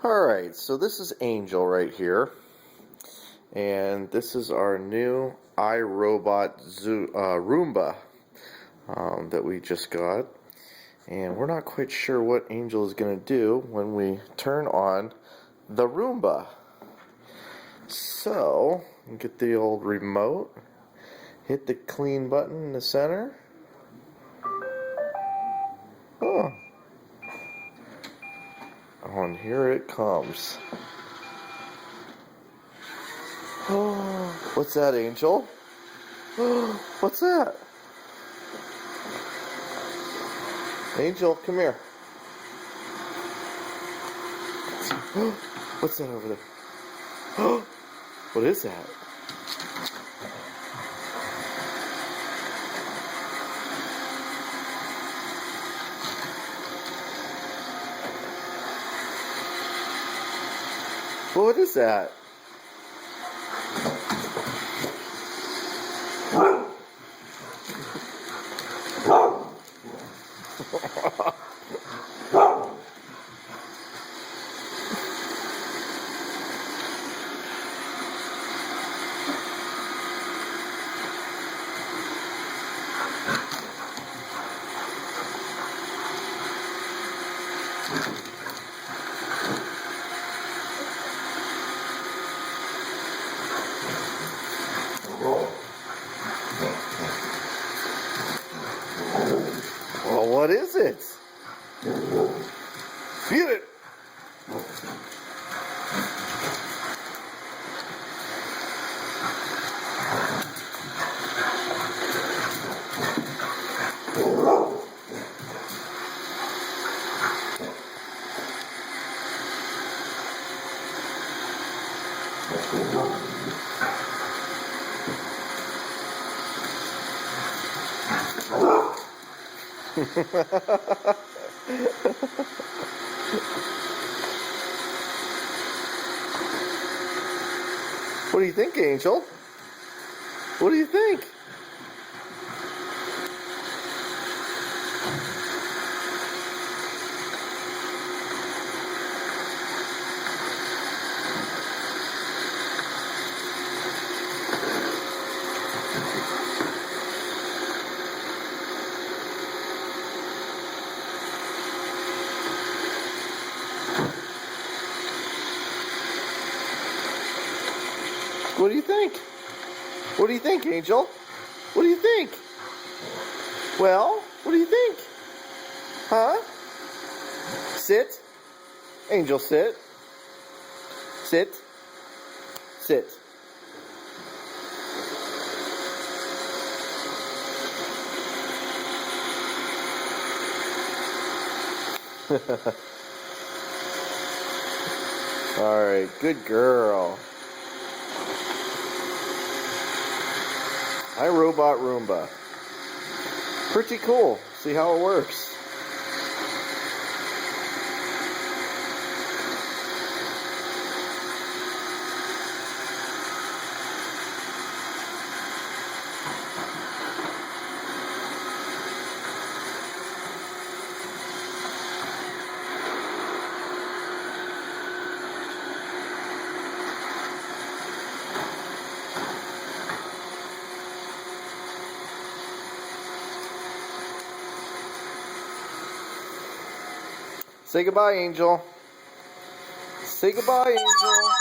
Alright, so this is Angel right here, and this is our new iRobot Roomba that we just got, and we're not quite sure what Angel is going to do when we turn on the Roomba. So, get the old remote, hit the clean button in the center. Oh, and here it comes. Oh, what's that, Angel? What's that? Angel, come here. What's that over there? What is that? What is that? Well, what is it? Get it! What do you think, Angel? What do you think? What do you think? What do you think, Angel? What do you think? Well, what do you think? Huh? Sit. Angel, sit. Sit. Sit. All right, good girl. iRobot Roomba. Pretty cool. See how it works. Say goodbye, Angel. Say goodbye, Angel.